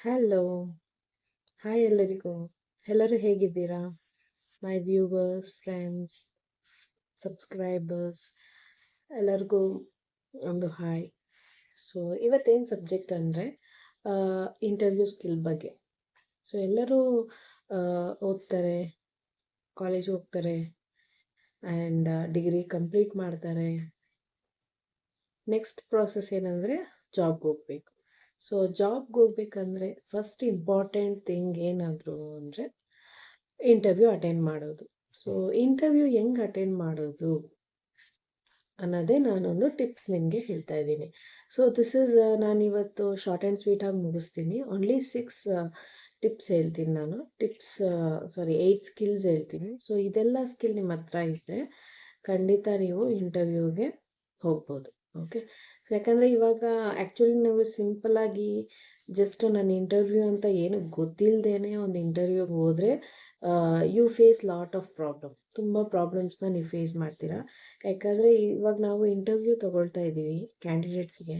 Hello, hi ಎಲ್ಲರಿಗೂ. ಎಲ್ಲರೂ ಹೇಗಿದ್ದೀರಾ? ಮೈ ವ್ಯೂವರ್ಸ್, ಫ್ರೆಂಡ್ಸ್, ಸಬ್ಸ್ಕ್ರೈಬರ್ಸ್ ಎಲ್ಲರಿಗೂ ಒಂದು ಹಾಯ್. ಸೊ ಇವತ್ತೇನು ಸಬ್ಜೆಕ್ಟ್ ಅಂದರೆ ಇಂಟರ್ವ್ಯೂ ಸ್ಕಿಲ್ ಬಗ್ಗೆ. ಸೊ ಎಲ್ಲರೂ ಓದ್ತಾರೆ, ಕಾಲೇಜ್ ಹೋಗ್ತಾರೆ ಆ್ಯಂಡ್ ಡಿಗ್ರಿ ಕಂಪ್ಲೀಟ್ ಮಾಡ್ತಾರೆ. ನೆಕ್ಸ್ಟ್ ಪ್ರಾಸೆಸ್ ಏನಂದರೆ ಜಾಬ್ಗೆ ಹೋಗಬೇಕು. ಸೊ ಜಾಬ್ಗೆ ಹೋಗ್ಬೇಕಂದ್ರೆ ಫಸ್ಟ್ ಇಂಪಾರ್ಟೆಂಟ್ ಥಿಂಗ್ ಏನಾದರೂ ಅಂದರೆ ಇಂಟರ್ವ್ಯೂ ಅಟೆಂಡ್ ಮಾಡೋದು. ಸೊ ಇಂಟರ್ವ್ಯೂ ಹೆಂಗೆ ಅಟೆಂಡ್ ಮಾಡೋದು ಅನ್ನೋದೇ ನಾನೊಂದು ಟಿಪ್ಸ್ ನಿಮಗೆ ಹೇಳ್ತಾ ಇದ್ದೀನಿ. ಸೊ ದಿಸ್ ಇಸ್ ನಾನಿವತ್ತು ಶಾರ್ಟ್ ಆ್ಯಂಡ್ ಸ್ವೀಟಾಗಿ ಮುಗಿಸ್ತೀನಿ. ಓನ್ಲಿ 6 ಟಿಪ್ಸ್ ಹೇಳ್ತೀನಿ ನಾನು. 8 ಸ್ಕಿಲ್ಸ್ ಹೇಳ್ತೀನಿ. ಸೊ ಇದೆಲ್ಲ ಸ್ಕಿಲ್ ನಿಮ್ಮ ಹತ್ರ ಇದ್ದರೆ ಖಂಡಿತ ನೀವು ಇಂಟರ್ವ್ಯೂಗೆ ಹೋಗ್ಬೋದು. ಓಕೆ, ಸೊ ಯಾಕಂದರೆ ಇವಾಗ ಆ್ಯಕ್ಚುಲಿ ನಾವು ಸಿಂಪಲ್ಲಾಗಿ ಜಸ್ಟ್ ನಾನು ಇಂಟರ್ವ್ಯೂ ಅಂತ ಏನು ಗೊತ್ತಿಲ್ಲದೇ ಒಂದು ಇಂಟರ್ವ್ಯೂಗೆ ಹೋದರೆ you face lot of problem. ತುಂಬ ಪ್ರಾಬ್ಲಮ್ಸ್ನ ನೀವು ಫೇಸ್ ಮಾಡ್ತೀರಾ. ಯಾಕಂದರೆ ಇವಾಗ ನಾವು ಇಂಟರ್ವ್ಯೂ ತೊಗೊಳ್ತಾ ಇದ್ದೀವಿ ಕ್ಯಾಂಡಿಡೇಟ್ಸ್ಗೆ.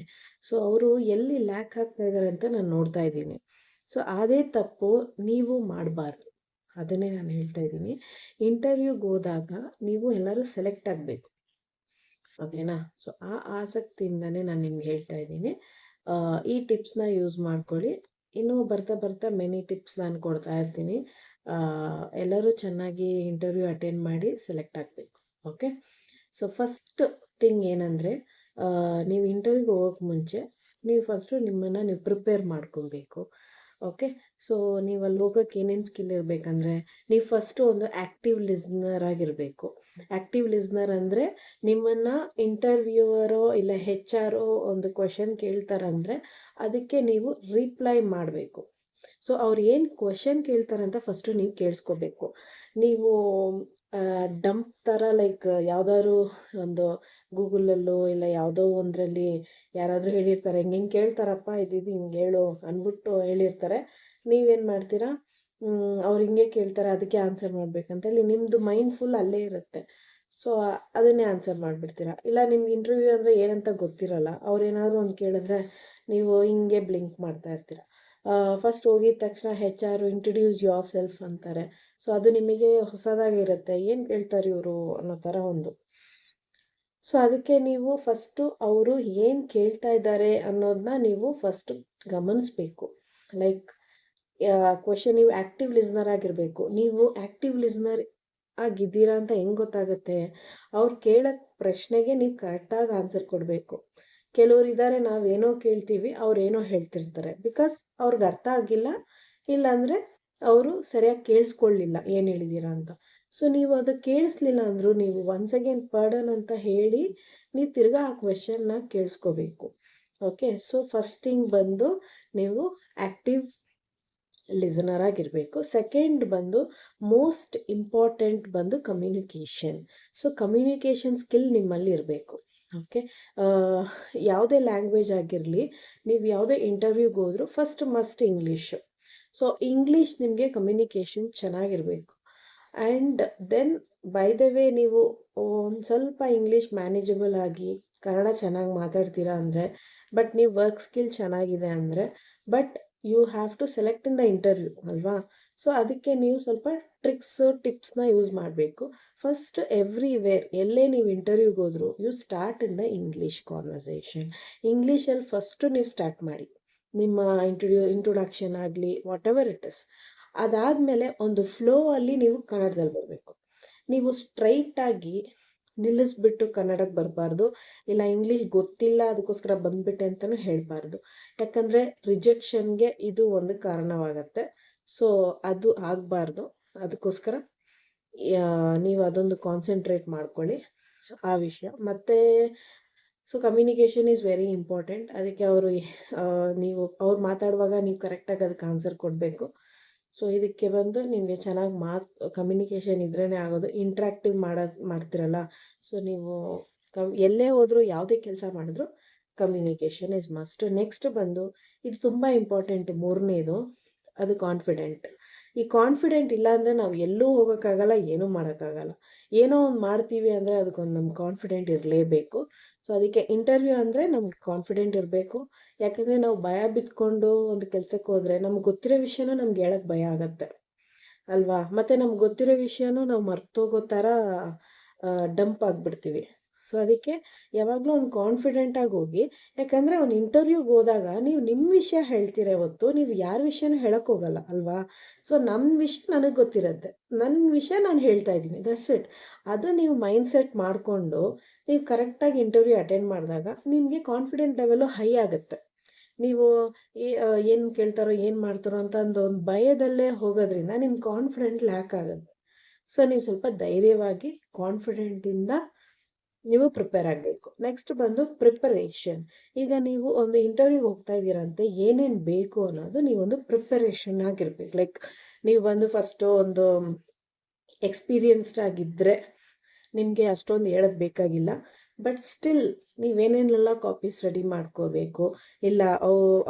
ಸೊ ಅವರು ಎಲ್ಲಿ ಲ್ಯಾಕ್ ಆಗ್ತಾ ಇದ್ದಾರೆ ಅಂತ ನಾನು ನೋಡ್ತಾ ಇದ್ದೀನಿ. ಸೊ ಅದೇ ತಪ್ಪು ನೀವು ಮಾಡಬಾರ್ದು. ಅದನ್ನೇ ನಾನು ಹೇಳ್ತಾ ಇದ್ದೀನಿ. ಇಂಟರ್ವ್ಯೂಗೆ ಹೋದಾಗ ನೀವು ಎಲ್ಲರೂ ಸೆಲೆಕ್ಟ್ ಆಗಬೇಕು. ಓಕೆನಾ? ಸೊ ಆ ಆಸಕ್ತಿಯಿಂದನೇ ನಾನು ನಿಮ್ಗೆ ಹೇಳ್ತಾ ಇದ್ದೀನಿ. ಈ ಟಿಪ್ಸ್ನ ಯೂಸ್ ಮಾಡ್ಕೊಳ್ಳಿ. ಇನ್ನೂ ಬರ್ತಾ ಬರ್ತಾ ಮೆನಿ ಟಿಪ್ಸ್ ನಾನು ಕೊಡ್ತಾ ಇರ್ತೀನಿ. ಎಲ್ಲರೂ ಚೆನ್ನಾಗಿ ಇಂಟರ್ವ್ಯೂ ಅಟೆಂಡ್ ಮಾಡಿ ಸೆಲೆಕ್ಟ್ ಆಗಬೇಕು. ಓಕೆ, ಸೊ ಫಸ್ಟ್ ಥಿಂಗ್ ಏನಂದರೆ ನೀವು ಇಂಟರ್ವ್ಯೂಗೆ ಹೋಗೋಕ್ಕೆ ಮುಂಚೆ ನೀವು ಫಸ್ಟು ನಿಮ್ಮನ್ನು ನೀವು ಪ್ರಿಪೇರ್ ಮಾಡ್ಕೊಬೇಕು. ಓಕೆ, ಸೊ ನೀವು ಅಲ್ಲಿ ಹೋಗೋಕ್ಕೆ ಏನೇನು ಸ್ಕಿಲ್ ಇರಬೇಕಂದ್ರೆ ನೀವು ಫಸ್ಟು ಒಂದು ಆ್ಯಕ್ಟಿವ್ ಲಿಸ್ನರ್ ಆಗಿರಬೇಕು. ಆ್ಯಕ್ಟಿವ್ ಲಿಸ್ನರ್ ಅಂದರೆ ನಿಮ್ಮನ್ನು ಇಂಟರ್ವ್ಯೂವರೋ ಇಲ್ಲ HR ಒಂದು ಕ್ವೆಶನ್ ಕೇಳ್ತಾರಂದರೆ ಅದಕ್ಕೆ ನೀವು ರಿಪ್ಲೈ ಮಾಡಬೇಕು. ಸೊ ಅವ್ರು ಏನು ಕ್ವೆಶನ್ ಕೇಳ್ತಾರಂತ ಫಸ್ಟು ನೀವು ಕೇಳಿಸ್ಕೋಬೇಕು. ನೀವು ಡಂಪ್ ಥರ ಲೈಕ್ ಯಾವುದಾದ್ರು ಒಂದು ಗೂಗಲಲ್ಲೋ ಇಲ್ಲ ಯಾವುದೋ ಒಂದರಲ್ಲಿ ಯಾರಾದರೂ ಹೇಳಿರ್ತಾರೆ, ಹಿಂಗೆ ಕೇಳ್ತಾರಪ್ಪ ಇದು ಹಿಂಗೆ ಹೇಳು ಅಂದ್ಬಿಟ್ಟು ಹೇಳಿರ್ತಾರೆ. ನೀವೇನು ಮಾಡ್ತೀರಾ, ಅವ್ರು ಹಿಂಗೆ ಕೇಳ್ತಾರೆ ಅದಕ್ಕೆ ಆನ್ಸರ್ ಮಾಡಬೇಕಂತೇಳಿ ನಿಮ್ಮದು ಮೈಂಡ್ ಫುಲ್ ಅಲ್ಲೇ ಇರುತ್ತೆ. ಸೊ ಅದನ್ನೇ ಆನ್ಸರ್ ಮಾಡಿಬಿಡ್ತೀರಾ. ಇಲ್ಲ ನಿಮ್ಗೆ ಇಂಟರ್ವ್ಯೂ ಅಂದರೆ ಏನಂತ ಗೊತ್ತಿರಲ್ಲ, ಅವ್ರೇನಾದರೂ ಒಂದು ಕೇಳಿದ್ರೆ ನೀವು ಹಿಂಗೆ ಬ್ಲಿಂಕ್ ಮಾಡ್ತಾ ಇರ್ತೀರ. ಫಸ್ಟ್ ಹೋಗಿದ ತಕ್ಷಣ HR ಇಂಟ್ರಡ್ಯೂಸ್ ಯೋರ್ ಸೆಲ್ಫ್ ಅಂತಾರೆ. ಸೊ ಅದು ನಿಮಗೆ ಹೊಸದಾಗಿರುತ್ತೆ, ಏನು ಕೇಳ್ತಾರೆ ಇವರು ಅನ್ನೋ ಥರ ಒಂದು. ಸೊ ಅದಕ್ಕೆ ನೀವು ಫಸ್ಟು ಅವರು ಏನು ಕೇಳ್ತಾ ಇದ್ದಾರೆ ಅನ್ನೋದನ್ನ ನೀವು ಫಸ್ಟು ಗಮನಿಸ್ಬೇಕು. ಲೈಕ್ ಕ್ವೆಶನ್ ನೀವು ಆ್ಯಕ್ಟಿವ್ ಲಿಸ್ನರ್ ಆಗಿರಬೇಕು. ನೀವು ಆ್ಯಕ್ಟಿವ್ ಲಿಸ್ನರ್ ಆಗಿದ್ದೀರಾ ಅಂತ ಹೆಂಗೆ ಗೊತ್ತಾಗುತ್ತೆ? ಅವ್ರು ಕೇಳೋ ಪ್ರಶ್ನೆಗೆ ನೀವು ಕರೆಕ್ಟಾಗಿ ಆನ್ಸರ್ ಕೊಡಬೇಕು. ಕೆಲವ್ರು ಇದ್ದಾರೆ, ನಾವೇನೋ ಕೇಳ್ತೀವಿ ಅವ್ರೇನೋ ಹೇಳ್ತಿರ್ತಾರೆ. ಬಿಕಾಸ್ ಅವ್ರಿಗೆ ಅರ್ಥ ಆಗಿಲ್ಲ, ಇಲ್ಲಾಂದರೆ ಅವರು ಸರಿಯಾಗಿ ಕೇಳಿಸ್ಕೊಳ್ಳಿಲ್ಲ ಏನು ಹೇಳಿದ್ದೀರಾ ಅಂತ. ಸೊ ನೀವು ಅದು ಕೇಳಿಸ್ಲಿಲ್ಲ ಅಂದರೂ ನೀವು ಒನ್ಸ್ ಅಗೇನ್ ಪಾರ್ಡನ್ ಅಂತ ಹೇಳಿ ನೀವು ತಿರ್ಗಾ ಆ ಕ್ವೆಶನ್ನ ಕೇಳಿಸ್ಕೋಬೇಕು. ಓಕೆ, ಸೊ ಫಸ್ಟ್ ಥಿಂಗ್ ಬಂದು ನೀವು ಆ್ಯಕ್ಟಿವ್ ಲಿಸನರ್ ಆಗಿರಬೇಕು. ಸೆಕೆಂಡ್ ಬಂದು ಮೋಸ್ಟ್ ಇಂಪಾರ್ಟೆಂಟ್ ಬಂದು ಕಮ್ಯುನಿಕೇಷನ್. ಸೊ ಕಮ್ಯುನಿಕೇಷನ್ ಸ್ಕಿಲ್ ನಿಮ್ಮಲ್ಲಿ ಇರಬೇಕು. ಓಕೆ, ಯಾವುದೇ ಲ್ಯಾಂಗ್ವೇಜ್ ಆಗಿರಲಿ, ನೀವು ಯಾವುದೇ ಇಂಟರ್ವ್ಯೂಗೆ ಹೋದರೂ first must English. So English ನಿಮಗೆ ಕಮ್ಯುನಿಕೇಷನ್ ಚೆನ್ನಾಗಿರಬೇಕು. And then by the way ನೀವು ಒಂದು ಸ್ವಲ್ಪ ಇಂಗ್ಲೀಷ್ ಮ್ಯಾನೇಜಬಲ್ ಆಗಿ ಕನ್ನಡ ಚೆನ್ನಾಗಿ ಮಾತಾಡ್ತೀರಾ ಅಂದರೆ, ಬಟ್ ನೀವು ವರ್ಕ್ ಸ್ಕಿಲ್ ಚೆನ್ನಾಗಿದೆ ಅಂದರೆ, but you have to select in the interview ಅಲ್ವಾ? ಸೊ ಅದಕ್ಕೆ ನೀವು ಸ್ವಲ್ಪ ಟಿಪ್ಸ್ನ ಯೂಸ್ ಮಾಡಬೇಕು. ಫಸ್ಟ್ ಎವ್ರಿವೇರ್ ಎಲ್ಲೇ ನೀವು ಇಂಟರ್ವ್ಯೂಗೆ ಹೋದ್ರು you start in the English conversation. ಇಂಗ್ಲೀಷಲ್ಲಿ ಫಸ್ಟು ನೀವು ಸ್ಟಾರ್ಟ್ ಮಾಡಿ, ನಿಮ್ಮ ಇಂಟ್ರೊಡಕ್ಷನ್ ಆಗಲಿ ವಾಟ್ ಎವರ್ ಇಟ್ ಇಸ್. ಅದಾದಮೇಲೆ ಒಂದು ಫ್ಲೋ ಅಲ್ಲಿ ನೀವು ಕನ್ನಡದಲ್ಲಿ ಬರಬೇಕು. ನೀವು ಸ್ಟ್ರೈಟಾಗಿ ನಿಲ್ಲಿಸ್ಬಿಟ್ಟು ಕನ್ನಡಕ್ಕೆ ಬರಬಾರ್ದು, ಇಲ್ಲ ಇಂಗ್ಲೀಷ್ ಗೊತ್ತಿಲ್ಲ ಅದಕ್ಕೋಸ್ಕರ ಬಂದ್ಬಿಟ್ಟೆ ಅಂತಲೂ ಹೇಳಬಾರ್ದು. ಯಾಕಂದರೆ ರಿಜೆಕ್ಷನ್ಗೆ ಇದು ಒಂದು ಕಾರಣವಾಗತ್ತೆ. ಸೊ ಅದು ಆಗಬಾರ್ದು. ಅದಕ್ಕೋಸ್ಕರ ನೀವು ಅದೊಂದು ಕಾನ್ಸಂಟ್ರೇಟ್ ಮಾಡ್ಕೊಳ್ಳಿ ಆ ವಿಷಯ. ಮತ್ತು so communication is very important. ಅದಕ್ಕೆ ನೀವು ಅವ್ರು ಮಾತಾಡುವಾಗ ನೀವು ಕರೆಕ್ಟಾಗಿ ಅದಕ್ಕೆ ಆನ್ಸರ್ ಕೊಡಬೇಕು. ಸೊ ಇದಕ್ಕೆ ಬಂದು ನಿಮಗೆ ಚೆನ್ನಾಗಿ ಕಮ್ಯುನಿಕೇಷನ್ ಇದ್ರೇ ಆಗೋದು. ಇಂಟ್ರ್ಯಾಕ್ಟಿವ್ ಮಾಡ್ತಿರಲ್ಲ, ಸೊ ನೀವು ಎಲ್ಲೇ ಹೋದರೂ ಯಾವುದೇ ಕೆಲಸ ಮಾಡಿದ್ರು ಕಮ್ಯುನಿಕೇಷನ್ ಇಸ್ ಮಸ್ಟ್. ನೆಕ್ಸ್ಟ್ ಬಂದು ಇದು ತುಂಬ ಇಂಪಾರ್ಟೆಂಟ್, ಮೂರನೇದು ಅದು ಕಾನ್ಫಿಡೆಂಟ್. ಈ ಕಾನ್ಫಿಡೆಂಟ್ ಇಲ್ಲ ಅಂದರೆ ನಾವು ಎಲ್ಲೂ ಹೋಗೋಕ್ಕಾಗಲ್ಲ, ಏನೂ ಮಾಡೋಕ್ಕಾಗಲ್ಲ. ಏನೋ ಒಂದು ಮಾಡ್ತೀವಿ ಅಂದರೆ ಅದಕ್ಕೊಂದು ನಮ್ಗೆ ಕಾನ್ಫಿಡೆಂಟ್ ಇರಲೇಬೇಕು. ಸೊ ಅದಕ್ಕೆ ಇಂಟರ್ವ್ಯೂ ಅಂದರೆ ನಮ್ಗೆ ಕಾನ್ಫಿಡೆಂಟ್ ಇರಬೇಕು. ಯಾಕಂದರೆ ನಾವು ಭಯ ಬಿತ್ಕೊಂಡು ಒಂದು ಕೆಲಸಕ್ಕೆ ಹೋದರೆ ನಮ್ಗೆ ಗೊತ್ತಿರೋ ವಿಷಯನೂ ನಮ್ಗೆ ಹೇಳೋಕ್ಕೆ ಭಯ ಆಗುತ್ತೆ ಅಲ್ವಾ? ಮತ್ತು ನಮ್ಗೆ ಗೊತ್ತಿರೋ ವಿಷಯನೂ ನಾವು ಮರ್ತೋಗೋ ಥರ ಡಂಪ್ ಆಗಿಬಿಡ್ತೀವಿ. ಸೊ ಅದಕ್ಕೆ ಯಾವಾಗಲೂ ಒಂದು ಕಾನ್ಫಿಡೆಂಟಾಗಿ ಹೋಗಿ. ಯಾಕಂದರೆ ಒಂದು ಇಂಟರ್ವ್ಯೂಗೆ ಹೋದಾಗ ನೀವು ನಿಮ್ಮ ವಿಷಯ ಹೇಳ್ತೀರ ಹೊತ್ತು ನೀವು ಯಾರ ವಿಷಯನೂ ಹೇಳೋಕ್ಕೆ ಹೋಗಲ್ಲ ಅಲ್ವಾ? ಸೊ ನಮ್ಮ ವಿಷಯ ನನಗೆ ಗೊತ್ತಿರುತ್ತೆ, ನನ್ನ ವಿಷಯ ನಾನು ಹೇಳ್ತಾ ಇದ್ದೀನಿ, ದಟ್ಸ್ ಇಟ್. ಅದು ನೀವು ಮೈಂಡ್ ಸೆಟ್ ಮಾಡಿಕೊಂಡು ನೀವು ಕರೆಕ್ಟಾಗಿ ಇಂಟರ್ವ್ಯೂ ಅಟೆಂಡ್ ಮಾಡಿದಾಗ ನಿಮಗೆ ಕಾನ್ಫಿಡೆಂಟ್ ಲೆವೆಲು ಹೈ ಆಗುತ್ತೆ. ನೀವು ಏನು ಕೇಳ್ತಾರೋ ಏನು ಮಾಡ್ತಾರೋ ಅಂತ ಒಂದು ಭಯದಲ್ಲೇ ಹೋಗೋದ್ರಿಂದ ನಿಮ್ಮ ಕಾನ್ಫಿಡೆಂಟ್ ಲ್ಯಾಕ್ ಆಗುತ್ತೆ. ಸೊ ನೀವು ಸ್ವಲ್ಪ ಧೈರ್ಯವಾಗಿ ಕಾನ್ಫಿಡೆಂಟಿಂದ ನೀವು ಪ್ರಿಪೇರ್ ಆಗಬೇಕು. ನೆಕ್ಸ್ಟ್ ಬಂದು ಪ್ರಿಪರೇಷನ್. ಈಗ ನೀವು ಒಂದು ಇಂಟರ್ವ್ಯೂಗೆ ಹೋಗ್ತಾ ಇದ್ದೀರಂತೆ, ಏನೇನು ಬೇಕು ಅನ್ನೋದು ನೀವೊಂದು ಪ್ರಿಪರೇಷನ್ ಆಗಿರ್ಬೇಕು. ಲೈಕ್ ನೀವು ಬಂದು ಫಸ್ಟು ಒಂದು ಎಕ್ಸ್ಪೀರಿಯನ್ಸ್ಡ್ ಆಗಿದ್ದರೆ ನಿಮಗೆ ಅಷ್ಟೊಂದು ಹೇಳೋದು ಬೇಕಾಗಿಲ್ಲ. ಬಟ್ ಸ್ಟಿಲ್ ನೀವೇನೇನೆಲ್ಲ ಕಾಪೀಸ್ ರೆಡಿ ಮಾಡ್ಕೋಬೇಕು, ಇಲ್ಲ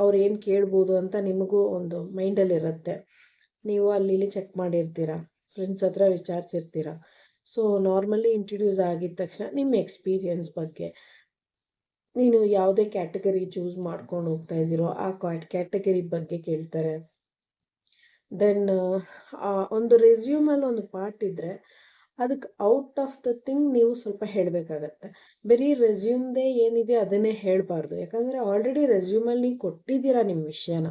ಅವ್ರು ಏನು ಕೇಳ್ಬೋದು ಅಂತ ನಿಮಗೂ ಒಂದು ಮೈಂಡಲ್ಲಿರುತ್ತೆ. ನೀವು ಅಲ್ಲಿ ಇಲ್ಲಿ ಚೆಕ್ ಮಾಡಿರ್ತೀರ, ಫ್ರೆಂಡ್ಸ್ ಹತ್ರ ವಿಚಾರಿಸಿರ್ತೀರ. ಸೊ ನಾರ್ಮಲಿ ಇಂಟ್ರಡ್ಯೂಸ್ ಆಗಿದ ತಕ್ಷಣ ನಿಮ್ಮ ಎಕ್ಸ್ಪೀರಿಯನ್ಸ್ ಬಗ್ಗೆ, ನೀನು ಯಾವುದೇ ಕ್ಯಾಟಗರಿ ಚೂಸ್ ಮಾಡ್ಕೊಂಡು ಹೋಗ್ತಾ ಇದ್ದೀರೋ ಆ ಕ್ಯಾಟಗರಿ ಬಗ್ಗೆ ಕೇಳ್ತಾರೆ. ದೆನ್ ಒಂದು ರೆಸ್ಯೂಮಲ್ಲಿ ಒಂದು ಪಾರ್ಟ್ ಇದ್ದರೆ ಅದಕ್ಕೆ ಔಟ್ ಆಫ್ ದ ಥಿಂಗ್ ನೀವು ಸ್ವಲ್ಪ ಹೇಳಬೇಕಾಗತ್ತೆ. ಬರೀ ರೆಸ್ಯೂಮ್ದೇ ಏನಿದೆ ಅದನ್ನೇ ಹೇಳಬಾರ್ದು. ಯಾಕಂದರೆ ಆಲ್ರೆಡಿ ರೆಸ್ಯೂಮಲ್ಲಿ ಕೊಟ್ಟಿದ್ದೀರಾ ನಿಮ್ಮ ವಿಷಯನ.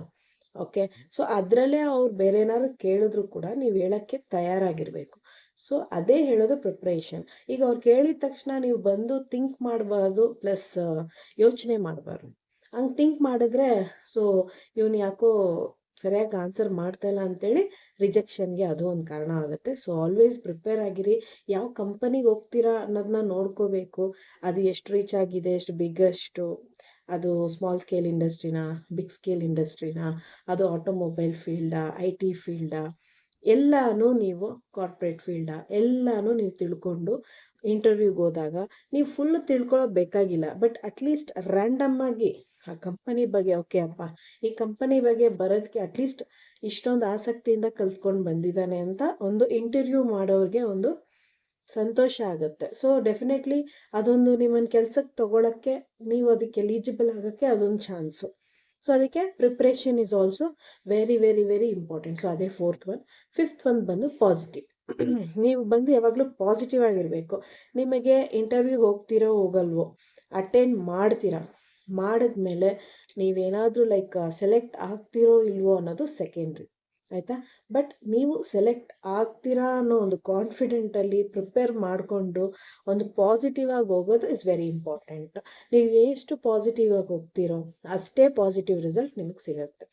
ಓಕೆ, ಸೊ ಅದರಲ್ಲೇ ಅವ್ರು ಬೇರೆ ಏನಾದ್ರು ಕೇಳಿದ್ರು ಕೂಡ ನೀವು ಹೇಳೋಕ್ಕೆ ತಯಾರಾಗಿರಬೇಕು. ಸೊ ಅದೇ ಹೇಳೋದು ಪ್ರಿಪ್ರೇಷನ್. ಈಗ ಅವ್ರು ಕೇಳಿದ ತಕ್ಷಣ ನೀವು ಬಂದು ಥಿಂಕ್ ಮಾಡಬಾರ್ದು, ಪ್ಲಸ್ ಯೋಚನೆ ಮಾಡಬಾರ್ದು. ಹಂಗೆ ಥಿಂಕ್ ಮಾಡಿದ್ರೆ ಸೊ ಇವನು ಯಾಕೋ ಸರಿಯಾಗಿ ಆನ್ಸರ್ ಮಾಡ್ತಾ ಇಲ್ಲ ಅಂತೇಳಿ ರಿಜೆಕ್ಷನ್ಗೆ ಅದು ಒಂದು ಕಾರಣ ಆಗುತ್ತೆ. ಸೊ ಆಲ್ವೇಸ್ ಪ್ರಿಪೇರ್ ಆಗಿರಿ. ಯಾವ ಕಂಪನಿಗೆ ಹೋಗ್ತೀರಾ ಅನ್ನೋದನ್ನ ನೋಡ್ಕೋಬೇಕು. ಅದು ಎಷ್ಟು ರೀಚ್ ಆಗಿದೆ, ಎಷ್ಟು ಬಿಗ್ಗೆಸ್ಟು, ಅದು ಸ್ಮಾಲ್ ಸ್ಕೇಲ್ ಇಂಡಸ್ಟ್ರಿನಾ, ಬಿಗ್ ಸ್ಕೇಲ್ ಇಂಡಸ್ಟ್ರಿನಾ, ಅದು ಆಟೋಮೊಬೈಲ್ ಫೀಲ್ಡಾ, IT ಫೀಲ್ಡಾ, ಎಲ್ಲನೂ ನೀವು ಕಾರ್ಪೊರೇಟ್ ಫೀಲ್ಡಾ, ಎಲ್ಲನೂ ನೀವು ತಿಳ್ಕೊಂಡು ಇಂಟರ್ವ್ಯೂಗೆ ಹೋದಾಗ ನೀವು ಫುಲ್ಲು ತಿಳ್ಕೊಳ್ಳೋ ಬೇಕಾಗಿಲ್ಲ. ಬಟ್ ಅಟ್ಲೀಸ್ಟ್ ರ್ಯಾಂಡಮ್ ಆಗಿ ಆ ಕಂಪನಿ ಬಗ್ಗೆ, ಓಕೆ ಅಪ್ಪ ಈ ಕಂಪನಿ ಬಗ್ಗೆ ಬರೋದಕ್ಕೆ ಅಟ್ಲೀಸ್ಟ್ ಇಷ್ಟೊಂದು ಆಸಕ್ತಿಯಿಂದ ಕಲ್ತ್ಕೊಂಡು ಬಂದಿದ್ದಾನೆ ಅಂತ ಒಂದು ಇಂಟರ್ವ್ಯೂ ಮಾಡೋರಿಗೆ ಒಂದು ಸಂತೋಷ ಆಗುತ್ತೆ. ಸೊ ಡೆಫಿನೆಟ್ಲಿ ಅದೊಂದು ನಿಮ್ಮನ್ನು ಕೆಲ್ಸಕ್ಕೆ ತಗೊಳ್ಳೋಕ್ಕೆ, ನೀವು ಅದಕ್ಕೆ ಎಲಿಜಿಬಲ್ ಆಗೋಕ್ಕೆ ಅದೊಂದು ಚಾನ್ಸು. ಸೊ ಅದಕ್ಕೆ preparation is also very very very important. So ಅದೇ 4th ಒನ್. 5th ಒನ್ ಬಂದು ಪಾಸಿಟಿವ್. ನೀವು ಬಂದು ಯಾವಾಗಲೂ ಪಾಸಿಟಿವ್ ಆಗಿರಬೇಕು. ನಿಮಗೆ ಇಂಟರ್ವ್ಯೂಗೆ ಹೋಗ್ತಿರೋ ಹೋಗಲ್ವೋ, ಅಟೆಂಡ್ ಮಾಡ್ತೀರಾ, ಮಾಡಿದ್ಮೇಲೆ ನೀವೇನಾದರೂ ಲೈಕ್ ಸೆಲೆಕ್ಟ್ ಆಗ್ತಿರೋ ಇಲ್ವೋ ಅನ್ನೋದು ಸೆಕೆಂಡ್ರಿ, ಆಯಿತಾ? ಬಟ್ ನೀವು ಸೆಲೆಕ್ಟ್ ಆಗ್ತೀರಾ ಅನ್ನೋ ಒಂದು ಕಾನ್ಫಿಡೆಂಟಲ್ಲಿ ಪ್ರಿಪೇರ್ ಮಾಡಿಕೊಂಡು ಒಂದು ಪಾಸಿಟಿವ್ ಆಗಿ ಹೋಗೋದು ಇಸ್ ವೆರಿ ಇಂಪಾರ್ಟೆಂಟ್. ನೀವು ಎಷ್ಟು ಪಾಸಿಟಿವ್ ಆಗಿ ಹೋಗ್ತೀರೋ ಅಷ್ಟೇ ಪಾಸಿಟಿವ್ ರಿಸಲ್ಟ್ ನಿಮಗೆ ಸಿಗುತ್ತೆ.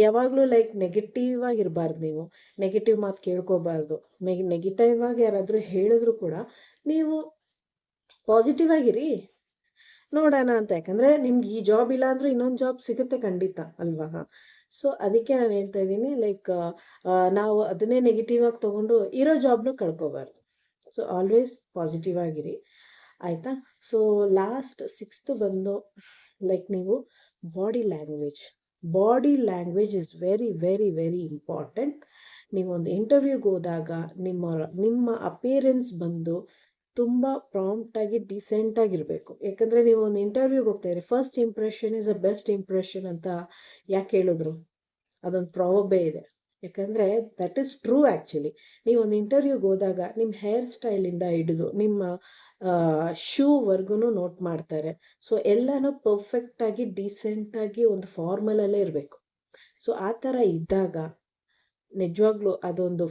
ಯಾವಾಗಲೂ ಲೈಕ್ ನೆಗೆಟಿವ್ ಆಗಿರಬಾರ್ದು. ನೀವು ನೆಗೆಟಿವ್ ಮಾತು ಕೇಳ್ಕೋಬಾರ್ದು. ನೆಗೆಟಿವ್ ಆಗಿ ಯಾರಾದರೂ ಹೇಳಿದ್ರು ಕೂಡ ನೀವು ಪಾಸಿಟಿವ್ ಆಗಿರಿ, ನೋಡೋಣ ಅಂತ. ಯಾಕಂದರೆ ನಿಮ್ಗೆ ಈ ಜಾಬ್ ಇಲ್ಲ ಅಂದರೂ ಇನ್ನೊಂದು ಜಾಬ್ ಸಿಗುತ್ತೆ ಖಂಡಿತ ಅಲ್ವಾ? ಸೊ ಅದಕ್ಕೆ ನಾನು ಹೇಳ್ತಾ ಇದ್ದೀನಿ, ಲೈಕ್ ನಾವು ಅದನ್ನೇ ನೆಗೆಟಿವ್ ಆಗಿ ತೊಗೊಂಡು ಇರೋ ಜಾಬ್ನು ಕಳ್ಕೊಬಾರ್ದು. ಸೊ ಆಲ್ವೇಸ್ ಪಾಸಿಟಿವ್ ಆಗಿರಿ, ಆಯಿತಾ? ಸೊ ಲಾಸ್ಟ್ 6th ಬಂದು ಲೈಕ್ ನೀವು body language. Body language is very very very important. ನೀವೊಂದು ಇಂಟರ್ವ್ಯೂಗೆ ಹೋದಾಗ ನಿಮ್ಮ ಅಪಿಯರೆನ್ಸ್ ಬಂದು ತುಂಬ ಪ್ರಾಂಪ್ಟಾಗಿ ಡಿಸೆಂಟಾಗಿರಬೇಕು. ಯಾಕಂದರೆ ನೀವು ಒಂದು ಇಂಟರ್ವ್ಯೂಗೆ ಹೋಗ್ತಾಯಿದ್ರೆ first impression is a best impression ಅಂತ ಯಾಕೆ ಹೇಳಿದ್ರು? ಅದೊಂದು ಪ್ರಾವರ್ಬೇ ಇದೆ. ಯಾಕಂದರೆ ದಟ್ ಈಸ್ ಟ್ರೂ ಆ್ಯಕ್ಚುಲಿ. ನೀವು ಒಂದು ಇಂಟರ್ವ್ಯೂಗೆ ಹೋದಾಗ ನಿಮ್ಮ ಹೇರ್ ಸ್ಟೈಲಿಂದ ಹಿಡಿದು ನಿಮ್ಮ ಶೂವರೆಗೂ ನೋಟ್ ಮಾಡ್ತಾರೆ. ಸೊ ಎಲ್ಲನೂ ಪರ್ಫೆಕ್ಟಾಗಿ ಡಿಸೆಂಟಾಗಿ ಒಂದು ಫಾರ್ಮಲಲ್ಲೇ ಇರಬೇಕು. ಸೊ ಆ ಥರ ಇದ್ದಾಗ ನಿಜವಾಗ್ಲೂ ಅದೊಂದು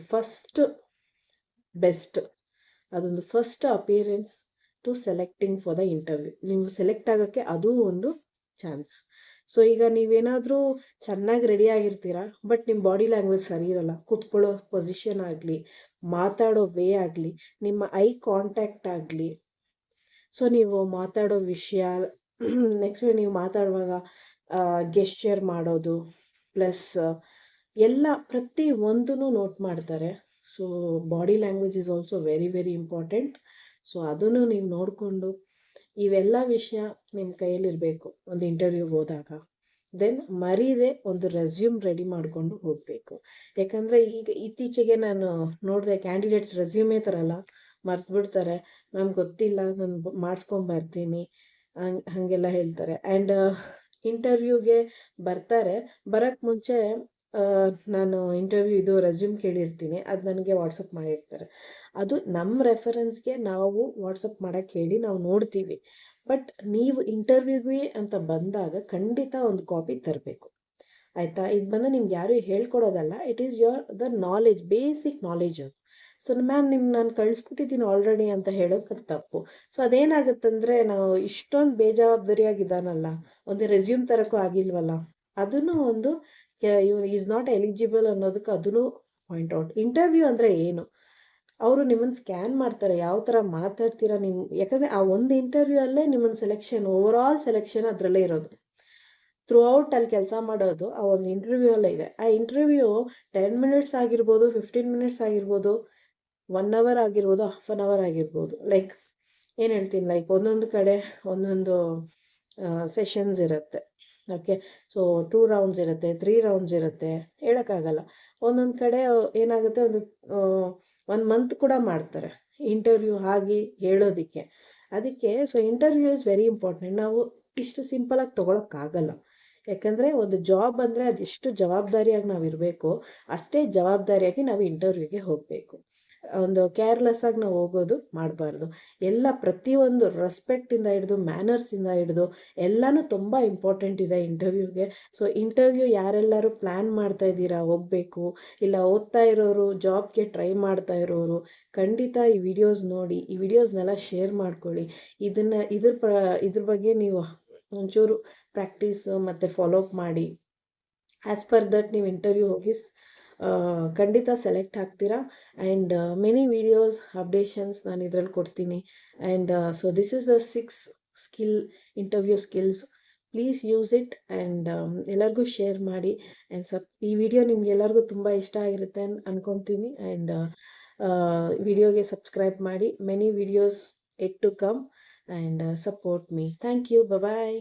ಅದೊಂದು first appearance to selecting for the interview. ನೀವು ಸೆಲೆಕ್ಟ್ ಆಗೋಕ್ಕೆ ಅದೂ ಒಂದು ಚಾನ್ಸ್. ಸೊ ಈಗ ನೀವೇನಾದರೂ ಚೆನ್ನಾಗಿ ರೆಡಿ ಆಗಿರ್ತೀರಾ, ಬಟ್ ನಿಮ್ಮ ಬಾಡಿ ಲ್ಯಾಂಗ್ವೇಜ್ ಸರಿ ಇರಲ್ಲ, ಕೂತ್ಕೊಳ್ಳೋ ಪೊಸಿಷನ್ ಆಗಲಿ, ಮಾತಾಡೋ ವೇ ಆಗಲಿ, ನಿಮ್ಮ ಐ ಕಾಂಟ್ಯಾಕ್ಟ್ ಆಗಲಿ, ಸೊ ನೀವು ಮಾತಾಡೋ ವಿಷಯ, ನೆಕ್ಸ್ಟ್ ನೀವು ಮಾತಾಡುವಾಗ ಗೆಸ್ಚರ್ ಮಾಡೋದು, ಪ್ಲಸ್ ಎಲ್ಲ ಪ್ರತಿ ಒಂದೂ ನೋಟ್ ಮಾಡ್ತಾರೆ. So body language is also very very important. So ಅದನ್ನು ನೀವು ನೋಡಿಕೊಂಡು ಇವೆಲ್ಲ ವಿಷಯ ನಿಮ್ಮ ಕೈಯಲ್ಲಿರಬೇಕು ಒಂದು ಇಂಟರ್ವ್ಯೂಗೆ ಹೋದಾಗ. ದೆನ್ ಮರೀದೆ ಒಂದು ರೆಸ್ಯೂಮ್ ರೆಡಿ ಮಾಡಿಕೊಂಡು ಹೋಗಬೇಕು. ಯಾಕಂದರೆ ಈಗ ಇತ್ತೀಚೆಗೆ ನಾನು ನೋಡಿದೆ ಕ್ಯಾಂಡಿಡೇಟ್ಸ್ ರೆಸ್ಯೂಮೇ ತರಲ್ಲ, ಮರ್ತ್ಬಿಡ್ತಾರೆ. ಮ್ಯಾಮ್ ಗೊತ್ತಿಲ್ಲ, ನಾನು ಮಾಡಿಸ್ಕೊಂಬರ್ತೀನಿ ಹಾಗೆಲ್ಲ ಹೇಳ್ತಾರೆ. ಆ್ಯಂಡ್ ಇಂಟರ್ವ್ಯೂಗೆ ಬರ್ತಾರೆ, ಬರೋಕ್ಕೆ ಮುಂಚೆ ನಾನು ಇಂಟರ್ವ್ಯೂ ಇದು ರೆಸ್ಯೂಮ್ ಕೇಳಿರ್ತೀನಿ, ಅದು ನನಗೆ ವಾಟ್ಸಪ್ ಮಾಡಿರ್ತಾರೆ. ಅದು ನಮ್ಮ ರೆಫರೆನ್ಸ್ಗೆ ನಾವು ವಾಟ್ಸಪ್ ಮಾಡೋಕ್ಕೆ ಹೇಳಿ ನಾವು ನೋಡ್ತೀವಿ. ಬಟ್ ನೀವು ಇಂಟರ್ವ್ಯೂಗೆ ಅಂತ ಬಂದಾಗ ಖಂಡಿತ ಒಂದು ಕಾಪಿ ತರಬೇಕು, ಆಯಿತಾ? ಇದು ಬಂದು ನಿಮ್ಗೆ ಯಾರು ಹೇಳ್ಕೊಡೋದಲ್ಲ, it is the knowledge, basic knowledge ಅದು. ಸೊ ಮ್ಯಾಮ್ ನಾನು ಕಳಿಸ್ಬಿಟ್ಟಿದ್ದೀನಿ ಆಲ್ರೆಡಿ ಅಂತ ಹೇಳೋದು ಅದು ತಪ್ಪು. ಸೊ ಅದೇನಾಗುತ್ತಂದರೆ ನಾವು ಇಷ್ಟೊಂದು ಬೇಜವಾಬ್ದಾರಿಯಾಗಿದ್ದಾನಲ್ಲ, ಒಂದು ರೆಸ್ಯೂಮ್ ತರೋಕ್ಕೂ ಆಗಿಲ್ವಲ್ಲ, ಅದನ್ನು ಒಂದು ಇವ್ರು ಈಸ್ ನಾಟ್ ಎಲಿಜಿಬಲ್ ಅನ್ನೋದಕ್ಕೆ ಅದನ್ನು ಪಾಯಿಂಟ್ ಔಟ್. ಇಂಟರ್ವ್ಯೂ ಅಂದರೆ ಏನು? ಅವರು ನಿಮ್ಮನ್ನು ಸ್ಕ್ಯಾನ್ ಮಾಡ್ತಾರೆ, ಯಾವ ಥರ ಮಾತಾಡ್ತೀರಾ ನೀವು. ಯಾಕಂದರೆ ಆ ಒಂದು ಇಂಟರ್ವ್ಯೂ ಅಲ್ಲೇ ನಿಮ್ಮನ್ನು ಸೆಲೆಕ್ಷನ್, ಓವರ್ ಆಲ್ ಸೆಲೆಕ್ಷನ್ ಅದರಲ್ಲೇ ಇರೋದು. ಥ್ರೂ ಔಟ್ ಅಲ್ಲಿ ಕೆಲಸ ಮಾಡೋದು ಆ ಒಂದು ಇಂಟರ್ವ್ಯೂ ಅಲ್ಲೇ ಇದೆ. ಆ ಇಂಟರ್ವ್ಯೂ 10 ಮಿನಿಟ್ಸ್ ಆಗಿರ್ಬೋದು, 15 ಮಿನಿಟ್ಸ್ ಆಗಿರ್ಬೋದು, 1 ಅವರ್ ಆಗಿರ್ಬೋದು, ಹಾಫ್ ಆನ್ ಅವರ್ ಆಗಿರ್ಬೋದು. ಲೈಕ್ ಏನು ಹೇಳ್ತೀನಿ, ಲೈಕ್ ಒಂದೊಂದು ಕಡೆ ಒಂದೊಂದು ಸೆಷನ್ಸ್ ಇರುತ್ತೆ. ಓಕೆ, ಸೊ 2 ರೌಂಡ್ಸ್ ಇರುತ್ತೆ, 3 ರೌಂಡ್ಸ್ ಇರುತ್ತೆ, ಹೇಳೋಕ್ಕಾಗಲ್ಲ. ಒಂದೊಂದು ಕಡೆ ಏನಾಗುತ್ತೆ, ಒಂದು 1 ಮಂತ್ ಕೂಡ ಮಾಡ್ತಾರೆ ಇಂಟರ್ವ್ಯೂ ಆಗಿ ಹೇಳೋದಕ್ಕೆ. ಅದಕ್ಕೆ so interview is very important. ನಾವು ಇಷ್ಟು ಸಿಂಪಲಾಗಿ ತೊಗೊಳಕ್ಕಾಗಲ್ಲ. ಯಾಕಂದರೆ ಒಂದು ಜಾಬ್ ಅಂದರೆ ಅದೆಷ್ಟು ಜವಾಬ್ದಾರಿಯಾಗಿ ನಾವು ಇರಬೇಕು, ಅಷ್ಟೇ ಜವಾಬ್ದಾರಿಯಾಗಿ ನಾವು ಇಂಟರ್ವ್ಯೂಗೆ ಹೋಗಬೇಕು. ಒಂದು ಕೇರ್ಲೆಸ್ಸಾಗಿ ನಾವು ಹೋಗೋದು ಮಾಡಬಾರ್ದು. ಎಲ್ಲ ಪ್ರತಿಯೊಂದು ರೆಸ್ಪೆಕ್ಟಿಂದ ಹಿಡಿದು ಮ್ಯಾನರ್ಸಿಂದ ಹಿಡಿದು ಎಲ್ಲನೂ ತುಂಬ ಇಂಪಾರ್ಟೆಂಟ್ ಇದೆ ಇಂಟರ್ವ್ಯೂಗೆ. ಸೊ ಇಂಟರ್ವ್ಯೂ ಯಾರೆಲ್ಲರೂ ಪ್ಲ್ಯಾನ್ ಮಾಡ್ತಾ ಇದ್ದೀರಾ ಹೋಗಬೇಕು, ಇಲ್ಲ ಓದ್ತಾ ಇರೋರು, ಜಾಬ್ಗೆ ಟ್ರೈ ಮಾಡ್ತಾ ಇರೋರು, ಖಂಡಿತ ಈ ವಿಡಿಯೋಸ್ ನೋಡಿ, ಈ ವಿಡಿಯೋಸ್ನೆಲ್ಲ ಶೇರ್ ಮಾಡ್ಕೊಳ್ಳಿ. ಇದ್ರ ಬಗ್ಗೆ ನೀವು ಒಂಚೂರು ಪ್ರಾಕ್ಟೀಸು ಮತ್ತು ಫಾಲೋಅಪ್ ಮಾಡಿ. ಆ್ಯಸ್ ಪರ್ ದಟ್ ನೀವು ಇಂಟರ್ವ್ಯೂ ಹೋಗಿ ಖಂಡಿತ ಸೆಲೆಕ್ಟ್ ಆಗ್ತೀರಾ. ಆ್ಯಂಡ್ ಮೆನಿ ವಿಡಿಯೋಸ್ ಅಪ್ಡೇಷನ್ಸ್ ನಾನು ಇದರಲ್ಲಿ ಕೊಡ್ತೀನಿ. And so this is the 6 interview skills. Please use it. And ಎಲ್ಲರಿಗೂ ಶೇರ್ ಮಾಡಿ. ಆ್ಯಂಡ್ ಈ ವಿಡಿಯೋ ನಿಮ್ಗೆಲ್ಲರಿಗೂ ತುಂಬ ಇಷ್ಟ ಆಗಿರುತ್ತೆ ಅನ್ಕೊತೀನಿ. ಆ್ಯಂಡ್ ವಿಡಿಯೋಗೆ ಸಬ್ಸ್ಕ್ರೈಬ್ ಮಾಡಿ. Many videos yet to come. And support me. Thank you. Bye.